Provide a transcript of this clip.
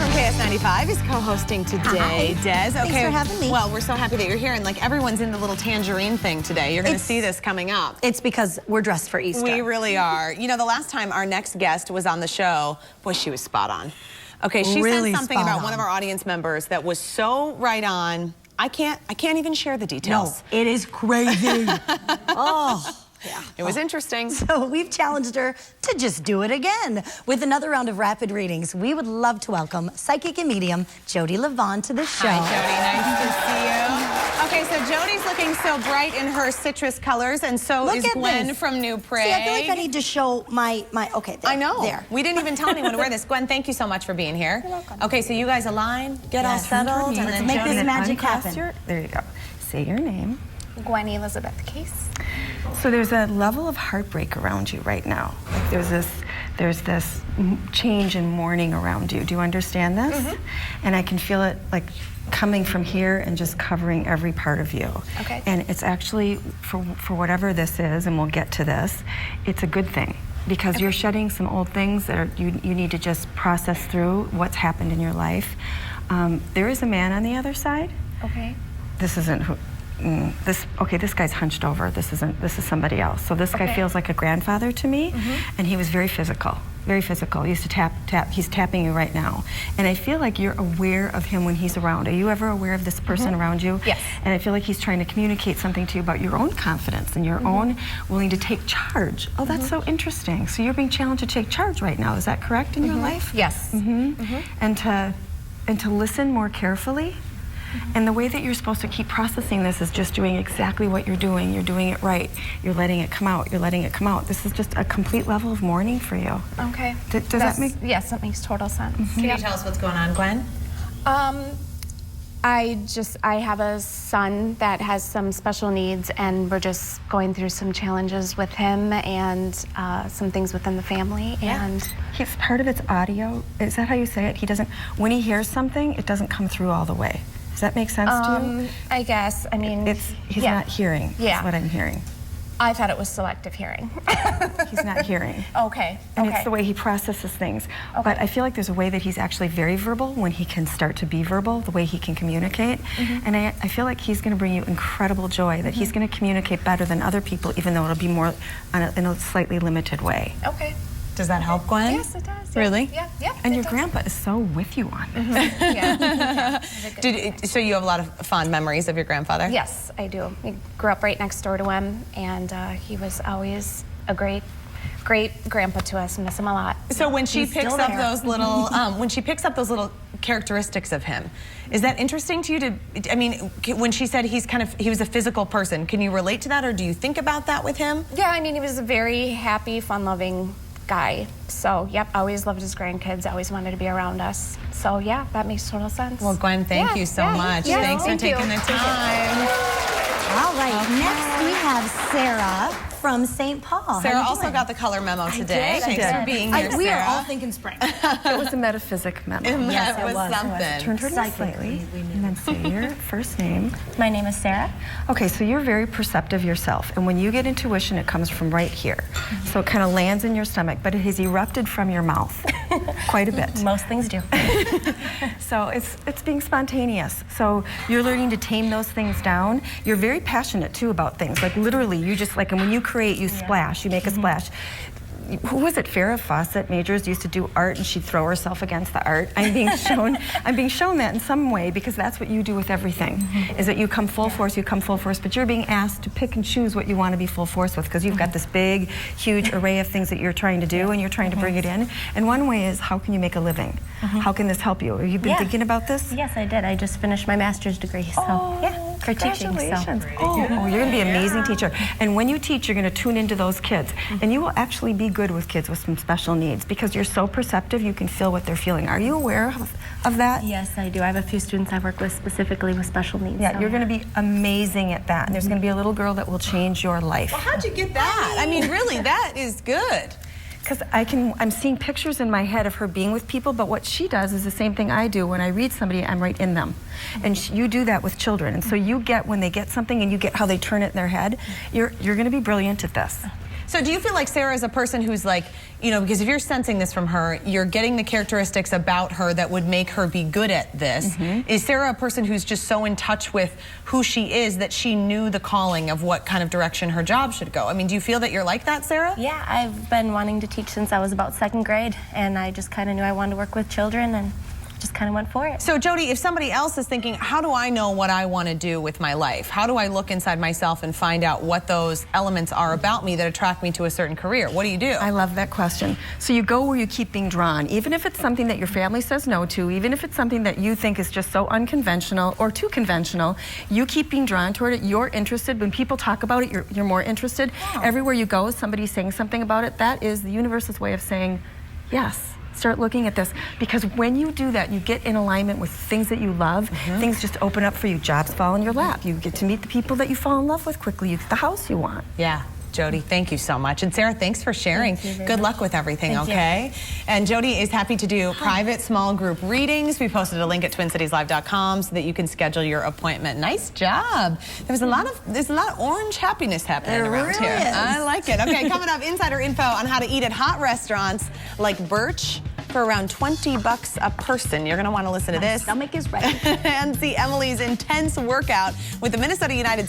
KS95 is co-hosting today. Hi. Des, okay. Thanks for having me. Well, we're so happy that you're here, and like everyone's in the little tangerine thing today. You're going to see this coming up. It's because we're dressed for Easter. We really are. You know, the last time our next guest was on the show, boy, she was spot on. Okay, she really said something about one of our audience members that was so right on. I can't even share the details. No, it is crazy. Oh. Yeah. It was interesting. So we've challenged her to just do it again. With another round of rapid readings, we would love to welcome psychic and medium Jodi Livon to the show. Hi, Jodi. Nice to see you. Okay, so Jodi's looking so bright in her citrus colors, and so is Gwen from New Prague. See, I feel like I need to show my okay, there. I know. There. We didn't even tell anyone to wear this. Gwen, thank you so much for being here. You're welcome. Okay, so you guys align, get all settled, and then make this magic happen. There you go. Say your name. Gwen Elizabeth Case. So there's a level of heartbreak around you right now. Like there's this change in mourning around you. Do you understand this? Mm-hmm. And I can feel it like coming from here and just covering every part of you. Okay. And it's actually, for whatever this is, and we'll get to this, it's a good thing. Because you're shedding some old things that you need to just process through what's happened in your life. There is a man on the other side. Okay. This isn't who. This guy's hunched over. This is somebody else. So this guy feels like a grandfather to me, and he was very physical. Very physical. He used to tap. He's tapping you right now, and I feel like you're aware of him when he's around. Are you ever aware of this person around you? Yes. And I feel like he's trying to communicate something to you about your own confidence and your own willing to take charge. Oh, that's so interesting. So you're being challenged to take charge right now. Is that correct in your life? Yes. And to listen more carefully. And the way that you're supposed to keep processing this is just doing exactly what you're doing. You're doing it right. You're letting it come out. You're letting it come out. This is just a complete level of mourning for you. Okay. Does that make... Yes, that makes total sense. Can you tell us what's going on, Gwen? I have a son that has some special needs, and we're just going through some challenges with him and some things within the family. And he's part of its audio. Is that how you say it? He doesn't... When he hears something, it doesn't come through all the way. Does that make sense to you? I guess. I mean, he's not hearing. Yeah. Is what I'm hearing. I thought it was selective hearing. He's not hearing. Okay. And it's the way he processes things. Okay. But I feel like there's a way that he's actually very verbal when he can start to be verbal, the way he can communicate. And I feel like he's going to bring you incredible joy, that he's going to communicate better than other people, even though it'll be more in a slightly limited way. Okay. Does that help, Gwen? Yes, it does. Yeah. Really? Yeah, yeah. And your grandpa is so with you on this. Yeah. So you have a lot of fond memories of your grandfather? Yes, I do. We grew up right next door to him, and he was always a great grandpa to us. Miss him a lot. So when she picks up those little, characteristics of him, is that interesting to you? I mean, when she said he was a physical person, can you relate to that, or do you think about that with him? Yeah, I mean, he was a very happy, fun-loving guy. So, yep, always loved his grandkids, always wanted to be around us. So, yeah, that makes total sense. Well, Gwen, thank you so much. Yeah, Thanks for taking the time. All right, next we have Sarah from St. Paul. Sarah also got the color memo today. Thanks for being here, Sarah. We are all thinking spring. It was a metaphysic memo. Yes, it was something. Turn her name slightly, and then say your first name. My name is Sarah. Okay, so you're very perceptive yourself, and when you get intuition, it comes from right here. So it kind of lands in your stomach, but it has erupted from your mouth quite a bit. Most things do. So it's being spontaneous. So you're learning to tame those things down. You're very passionate too about things. Like literally, you just like, and when you create, you splash. You make a splash. Who was it? Farrah Fawcett Majors used to do art, and she'd throw herself against the art. I'm being shown that in some way, because that's what you do with everything. Is that you come full force, but you're being asked to pick and choose what you want to be full force with, because you've got this big, huge array of things that you're trying to do, and you're trying to bring it in. And one way is, how can you make a living? How can this help you? Have you been thinking about this? Yes, I did. I just finished my master's degree, so yeah, for teaching. Congratulations. Oh, you're going to be an amazing teacher. And when you teach, you're going to tune into those kids, and you will actually be good with kids with some special needs, because you're so perceptive, you can feel what they're feeling. Are you aware of that? Yes, I do. I have a few students I work with specifically with special needs. Yeah, you're going to be amazing at that. And there's going to be a little girl that will change your life. Well, how'd you get that? I mean, really, that is good. Because I'm seeing pictures in my head of her being with people, but what she does is the same thing I do. When I read somebody, I'm right in them. And you do that with children. And so you get, when they get something and you get how they turn it in their head, you're going to be brilliant at this. So do you feel like Sarah is a person who's like, you know, because if you're sensing this from her, you're getting the characteristics about her that would make her be good at this. Is Sarah a person who's just so in touch with who she is that she knew the calling of what kind of direction her job should go? I mean, do you feel that you're like that, Sarah? Yeah, I've been wanting to teach since I was about 2nd grade, and I just kind of knew I wanted to work with children and just kind of went for it. So Jodi, if somebody else is thinking, how do I know what I want to do with my life? How do I look inside myself and find out what those elements are about me that attract me to a certain career? What do you do? I love that question. So you go where you keep being drawn, even if it's something that your family says no to, even if it's something that you think is just so unconventional or too conventional, you keep being drawn toward it. You're interested. When people talk about it, you're more interested. Everywhere you go, somebody's saying something about it. That is the universe's way of saying, yes. Start looking at this, because when you do that, you get in alignment with things that you love. Things just open up for you. Jobs fall in your lap. You get to meet the people that you fall in love with quickly. You get the house you want. Yeah. Jodi, thank you so much. And Sarah, thanks for sharing. Good luck with everything, okay? And Jodi is happy to do private small group readings. We posted a link at twincitieslive.com so that you can schedule your appointment. Nice job. There's a lot of orange happiness happening around here. I like it. Okay, coming up, insider info on how to eat at hot restaurants like Birch for around $20 a person. You're gonna want to listen to this. Stomach is ready. And see Emily's intense workout with the Minnesota United